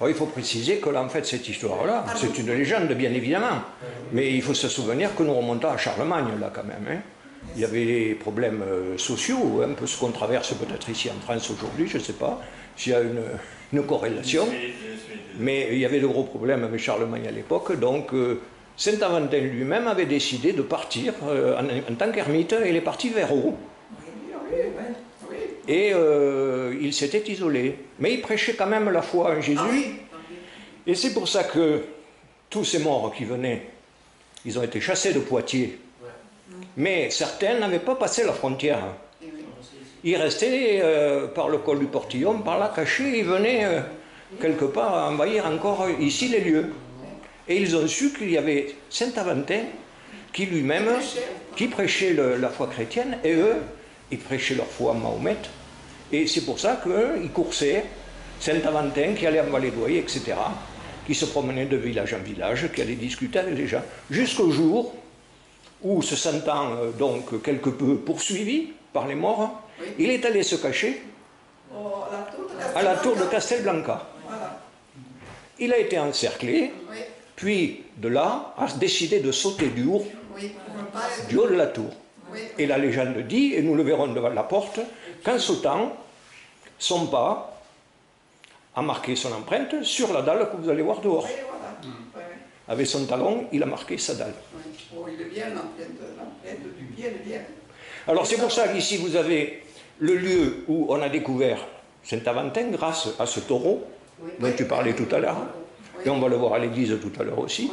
Alors, il faut préciser que là, en fait, cette histoire-là, c'est une légende, bien évidemment. Mais il faut se souvenir que nous remontons à Charlemagne, là, quand même. Hein. Il y avait des problèmes sociaux, un peu ce qu'on traverse peut-être ici en France aujourd'hui, je ne sais pas s'il y a une corrélation. Mais il y avait de gros problèmes avec Charlemagne à l'époque, donc Saint-Aventin lui-même avait décidé de partir en tant qu'ermite, et il est parti vers Eaux. Et il s'était isolé. Mais il prêchait quand même la foi en Jésus. Et c'est pour ça que tous ces morts qui venaient, ils ont été chassés de Poitiers. Mais certains n'avaient pas passé la frontière. Ils restaient par le col du Portillon, par là cachés, ils venaient quelque part envahir encore ici les lieux. Et ils ont su qu'il y avait Saint-Aventin qui lui-même, qui prêchait la foi chrétienne, et eux, ils prêchaient leur foi à Mahomet. Et c'est pour ça qu'ils coursaient Saint-Aventin qui allait en Vallée d'Ouai, etc., qui se promenait de village en village, qui allait discuter avec les gens, jusqu'au jour où, se sentant donc quelque peu poursuivi par les morts, il est allé se cacher à la tour de Castelblanca. Il a été encerclé, puis de là a décidé de sauter du haut de la tour. Et la légende dit, et nous le verrons devant la porte, qu'en sautant, son pas a marqué son empreinte sur la dalle que vous allez voir dehors. Avec son talon, il a marqué sa dalle. Alors c'est pour ça qu'ici vous avez le lieu où on a découvert Saint-Aventin grâce à ce taureau dont tu parlais tout à l'heure. Et on va le voir à l'église tout à l'heure aussi.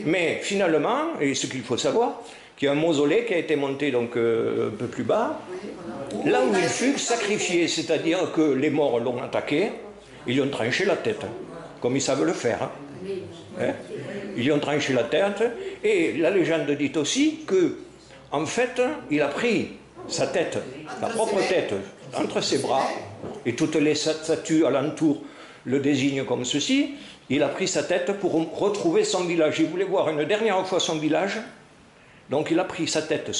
Mais finalement, et ce qu'il faut savoir, qu'il y a un mausolée qui a été monté donc un peu plus bas, là où il fut sacrifié, c'est-à-dire que les morts l'ont attaqué, ils lui ont tranché la tête, comme ils savent le faire. Hein. Ils lui ont tranché la tête, et la légende dit aussi que, en fait, il a pris sa tête, sa propre tête, entre ses bras, et toutes les statues alentour le désignent comme ceci. Il a pris sa tête pour retrouver son village. Il voulait voir une dernière fois son village. Donc il a pris sa tête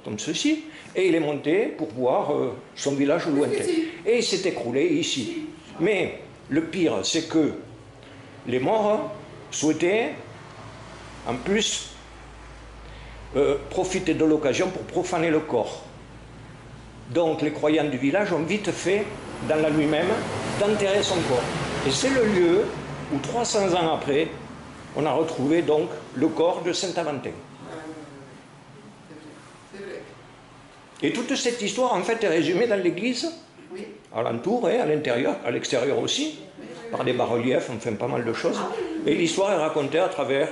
comme ceci, et il est monté pour voir son village au lointain. Et il s'est écroulé ici. Mais le pire, c'est que les morts souhaitaient, en plus, profiter de l'occasion pour profaner le corps. Donc les croyants du village ont vite fait, dans la nuit même, d'enterrer son corps. Et c'est le lieu où 300 ans après, on a retrouvé donc le corps de Saint-Aventin. Et toute cette histoire, en fait, est résumée dans l'église, à l'entour, à l'intérieur, à l'extérieur aussi, par des bas-reliefs, enfin pas mal de choses. Et l'histoire est racontée à travers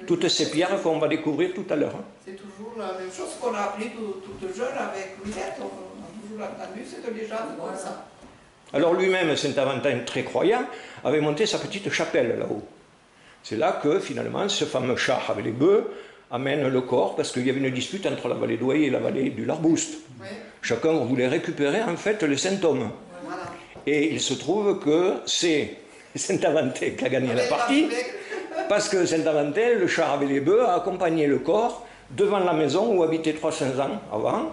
toutes ces pierres qu'on va découvrir tout à l'heure. C'est toujours la même chose qu'on a appris toute jeune avec Louisette. On a toujours entendu cette légende comme ça. Alors lui-même, Saint-Aventin, très croyant, avait monté sa petite chapelle là-haut. C'est là que, finalement, ce fameux char avec les bœufs amène le corps, parce qu'il y avait une dispute entre la vallée d'Ouai et la vallée du Larbouste. Chacun voulait récupérer, en fait, le Saint-Homme. Et il se trouve que c'est Saint-Aventin qui a gagné la partie, parce que Saint-Aventin, le char avec les bœufs, a accompagné le corps devant la maison où habitait 300 ans avant,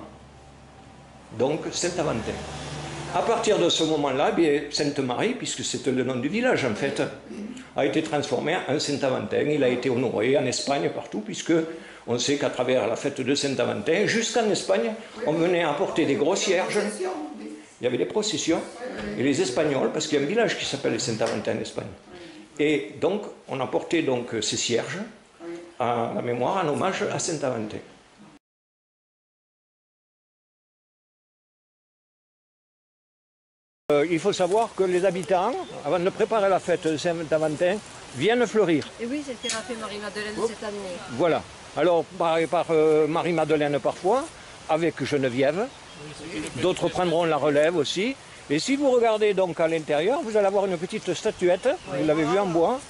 donc Saint-Aventin. À partir de ce moment-là, Sainte-Marie, puisque c'était le nom du village en fait, a été transformé en Saint-Aventin. Il a été honoré en Espagne partout, puisque on sait qu'à travers la fête de Saint-Aventin, jusqu'en Espagne, on venait apporter des gros cierges. Il y avait des processions, et les Espagnols, parce qu'il y a un village qui s'appelle Saint-Aventin en Espagne. Et donc, on apportait donc ces cierges à la mémoire, en hommage à Saint-Aventin. Il faut savoir que les habitants, avant de préparer la fête de Saint-Aventin, viennent fleurir. Et oui, c'est ce qu'a fait Marie-Madeleine cette année. Voilà. Alors, par Marie-Madeleine parfois, avec Geneviève, d'autres prendront la relève aussi. Et si vous regardez donc à l'intérieur, vous allez avoir une petite statuette, vous l'avez vue en bois,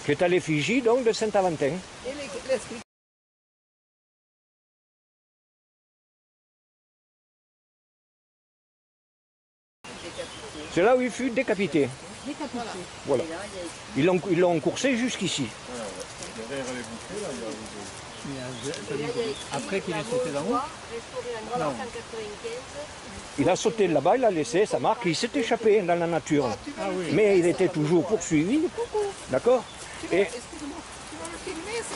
qui est à l'effigie donc de Saint-Aventin. C'est là où il fut décapité. Décapité. Voilà. Ils l'ont coursé jusqu'ici. Derrière les bouquets, là, il y a Après qu'il ait sauté dans l'eau. Restauré en 1995. Il a sauté de là-bas, il a laissé sa marque, il s'est échappé dans la nature. Ah oui. Mais il était toujours poursuivi, d'accord? Et Excuse-moi, tu vas le filmer ça?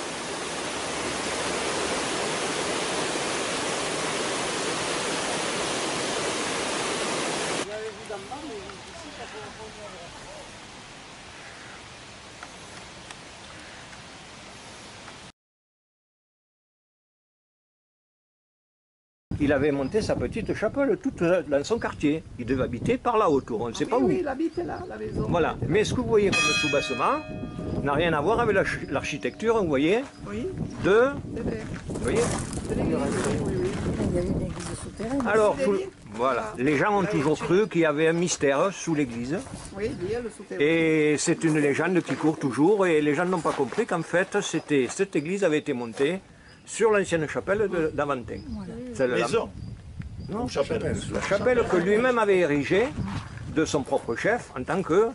il avait monté sa petite chapelle toute dans son quartier. Il devait habiter par là autour, on ne sait pas où. Oui, il habitait là, la maison. Voilà. Mais ce que vous voyez comme sous-bassement n'a rien à voir avec l'architecture, vous voyez, Oui, de... c'est vrai. Vous voyez? De l'église, oui, oui. Il y avait une église souterraine. Alors, C'est lié. voilà. Les gens ont toujours cru qu'il y avait un mystère sous l'église. Oui, il y a le souterrain. Et c'est une légende qui court toujours. Et les gens n'ont pas compris qu'en fait, cette église avait été montée sur l'ancienne chapelle d'Aventin. Maison. Non, Chapelle. la chapelle que lui-même avait érigée de son propre chef en tant que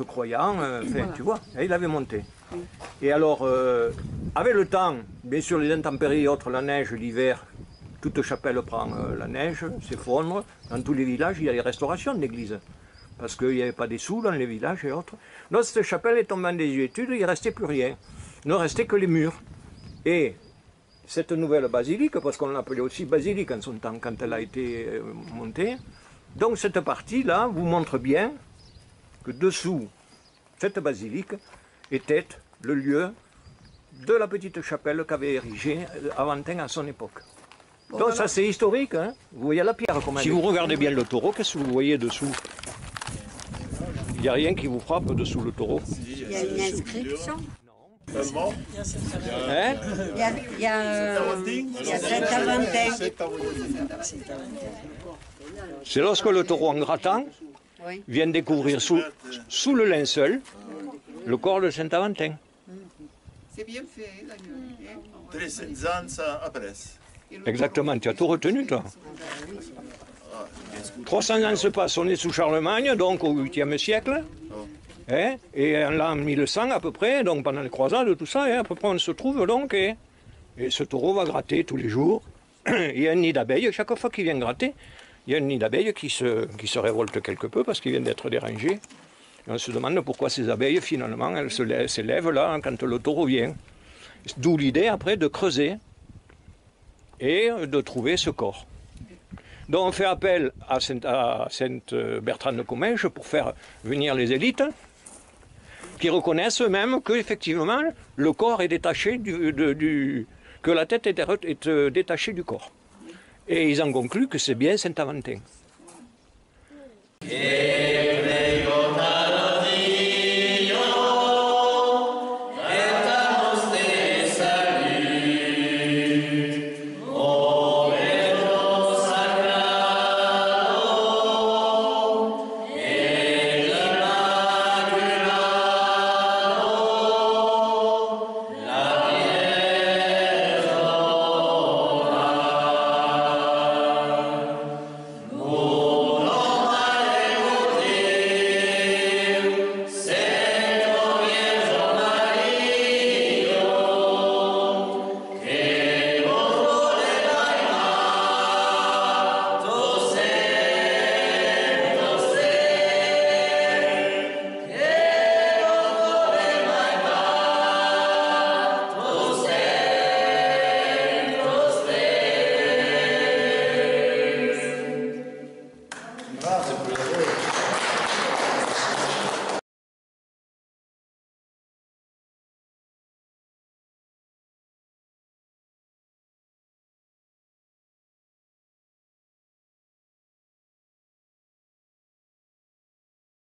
croyant, enfin, tu vois, et il avait monté. Et alors, avec le temps, bien sûr les intempéries et autres, la neige, l'hiver, toute chapelle prend la neige, s'effondre. Dans tous les villages, il y a les restaurations d'églises, parce qu'il n'y avait pas des sous dans les villages et autres. Donc cette chapelle est tombée en désuétude, il ne restait plus rien. Il ne restait que les murs. Et cette nouvelle basilique, parce qu'on l'appelait aussi basilique en son temps, quand elle a été montée, donc cette partie-là vous montre bien que dessous cette basilique était le lieu de la petite chapelle qu'avait érigée Aventin à son époque. Bon, Donc alors- ça c'est historique, hein. Vous voyez la pierre comment. Si vous regardez bien le taureau, qu'est-ce que vous voyez dessous? Il n'y a rien qui vous frappe dessous le taureau. Il y a une inscription. Allemand. Hein? Il y a Saint-Aventin. C'est lorsque le taureau en grattant Oui. vient découvrir sous le linceul le corps de Saint-Aventin. C'est bien fait, Daniel. 300 ans après. Exactement, tu as tout retenu toi. 300 ans se passent, on est sous Charlemagne, donc au 8e siècle. Hein, et en l'an 1100 à peu près, donc pendant les croisades, tout ça, hein, à peu près on se trouve donc, et ce taureau va gratter tous les jours. Il y a un nid d'abeilles, chaque fois qu'il vient gratter, il y a un nid d'abeilles qui se révolte quelque peu parce qu'il vient d'être dérangé. Et on se demande pourquoi ces abeilles, finalement, elles s'élèvent là quand le taureau vient. D'où l'idée après de creuser et de trouver ce corps. Donc on fait appel à Sainte Bertrande de Comminges pour faire venir les élites qui reconnaissent eux-mêmes qu'effectivement le corps est détaché que la tête est détachée du corps. Et ils en concluent que c'est bien Saint-Aventin.